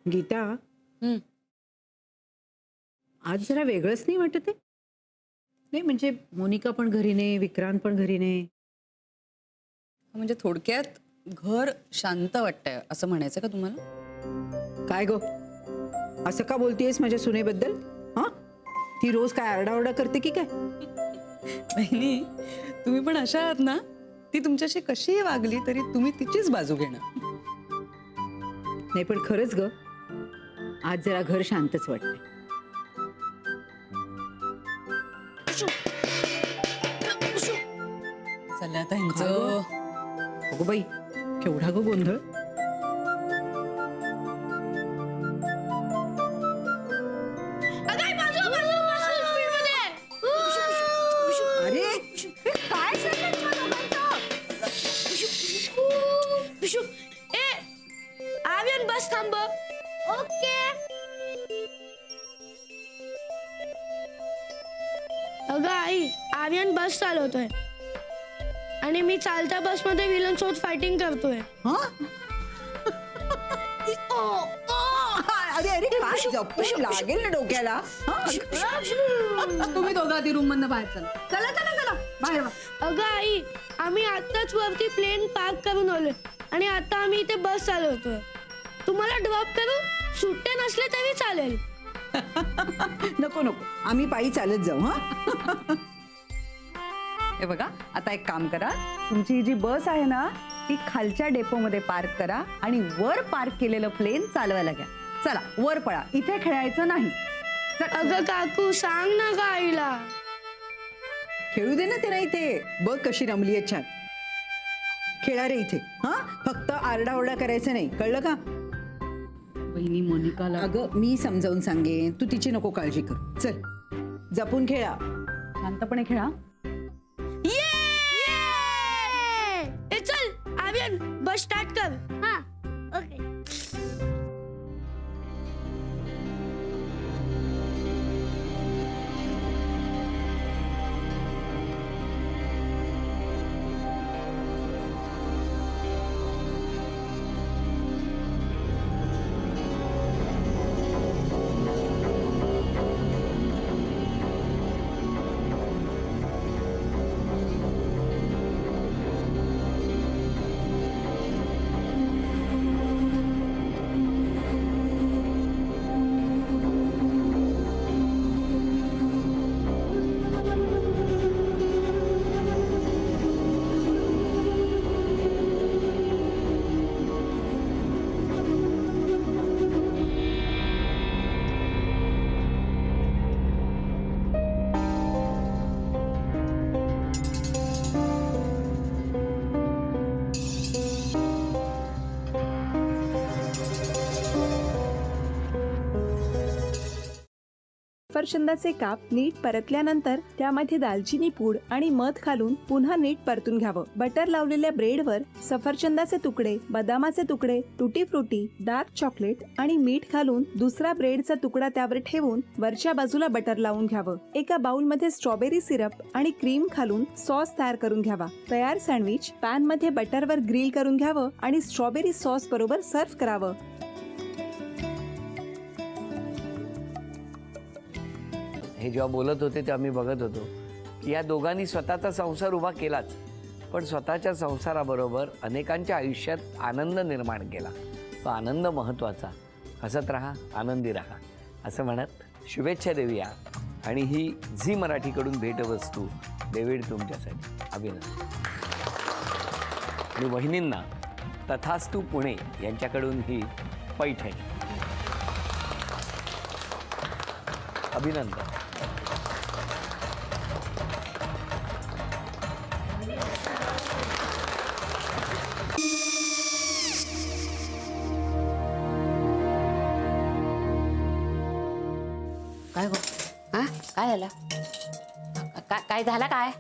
गीता, आज जरा वेगळंच नाही वाटत आहे? नाही म्हणजे मोनिका पण घरी नाही, विक्रांत पण घरी नाही. म्हणजे थोडक्यात घर शांत वाटतंय असं म्हणायचं का तुम्हाला? काय गो, असं का बोलतेयस माझ्या सुनेबद्दल? हा, ती रोज काय आरडाओरडा करते की काय? बहिणी, तुम्ही पण अशा आहात ना, ती तुमच्याशी कशीही वागली तरी तुम्ही तिचीच बाजू घेणार. नाही पण खरंच ग, आज जरा घर शांतच वाटतंय. चला आता ह्यांचं अगो बाई, केवढा ग गोंधळ. अरे काय आर्यन बस थांब. ओके. अगं आई, आर्यन बस चालवतोय आणि मी चालत्या बस मध्ये विलन सोबत फायटिंग करतोय. हा, अरे अरे काय जपून लागेल ना डोक्याला. तुम्ही दोघं आधी रूम मधनं बाहेर चला. चला चला चला बाहेर वा. अगं आई, आम्ही आताच वरती प्लेन पार्क करून आलोय आणि आता आम्ही इथे बस चालवतोय. तुम्हाला ड्रॉप करू? सुट्टे नसले तरी चालेल. नको नको, आम्ही पायी चालत जाऊ. हा, हे बघा, आता एक काम करा, तुमची ही जी बस आहे ना ती खालच्या डेपोमध्ये पार्क करा आणि वर पार्क केलेलं प्लेन चालवायला घ्या. चला वर पळा, इथे खेळायचं नाही. अगं काकू, सांग ना का आईला. खेळू दे ना त्याला इथे. बघ कशी रमली आहे छान. खेळा रे इथे. हा, फक्त आरडाओरडा करायचं नाही, कळलं का? बहिणी मोनिकाला अगं मी समजावून सांगेन, तू तिची नको काळजी कर. चल जपून खेळा. शांतपणे खेळा. ए चल आर्यन, बस स्टार्ट कर. हा ओके. सफरचंदाचे काप नीट परतल्यानंतर त्यामध्ये दालचिनी पूड आणि मध घालून पुन्हा नीट परतून घ्यावं. बटर लावलेल्या ब्रेडवर सफरचंदाचे तुकडे, बदामाचे तुकडे, टुटी फ्रुटी, डार्क चॉकलेट आणि मीठ घालून दुसरा ब्रेडचा तुकडा त्यावर ठेवून वरच्या बाजूला बटर लावून घ्यावं. एका बाउलमध्ये स्ट्रॉबेरी सिरप आणि क्रीम घालून सॉस तयार करून घ्यावा. तयार सँडविच पॅन मध्ये बटरवर ग्रिल करून घ्यावं आणि स्ट्रॉबेरी सॉस बरोबर सर्व्ह करावं. हे जेव्हा बोलत होते तेव्हा मी बघत होतो की या दोघांनी स्वतःचा संसार उभा केलाच, पण स्वतःच्या संसाराबरोबर अनेकांच्या आयुष्यात आनंद निर्माण केला. तो आनंद महत्त्वाचा. हसत राहा, आनंदी राहा असं म्हणत शुभेच्छा देऊया. आणि ही झी मराठीकडून भेटवस्तू डेव्हिड तुमच्यासाठी. अभिनंदन. आणि वहिनींना तथास्तू पुणे यांच्याकडून ही पैठणी. अभिनंदन. काय गो, हा काय झालं? काय झालं काय?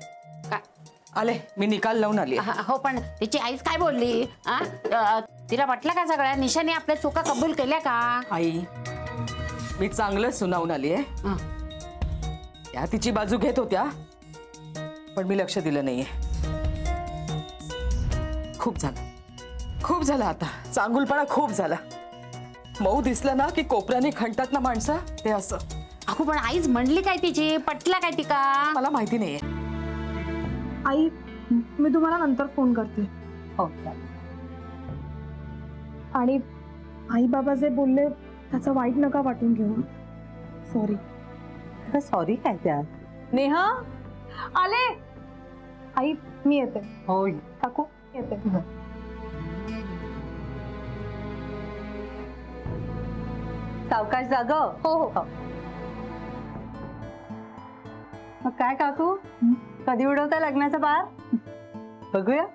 आले, मी निकाल लावून आली. हो, पण तिची आईच काय बोलली? तिला वाटलं का सगळ्या निशाने आपल्या चुका कबूल केल्या का? आई, मी चांगलं सुनावून आली आहे. त्या तिची बाजू घेत होत्या, पण मी लक्ष दिलं नाहीये. खूप झालं आता. चांगुलपणा खूप झाला. मऊ दिसलं ना की कोपऱ्याने खणतात ना माणसं, ते असं. अगो पण आईच म्हणली काय तिची, पटला काय ती का? मला माहिती नाहीये. आई मी तुम्हाला नंतर फोन करते. हो आणि आई बाबा जे बोलले त्याचं वाईट नका वाटून घेऊ. सॉरी. सॉरी काय त्या नेहा आले. आई मी येते. हो काकू येते. सावकाश जाग. हो हो. मग काय काकू, कधी उडवता लग्नाचा बार? बघूया.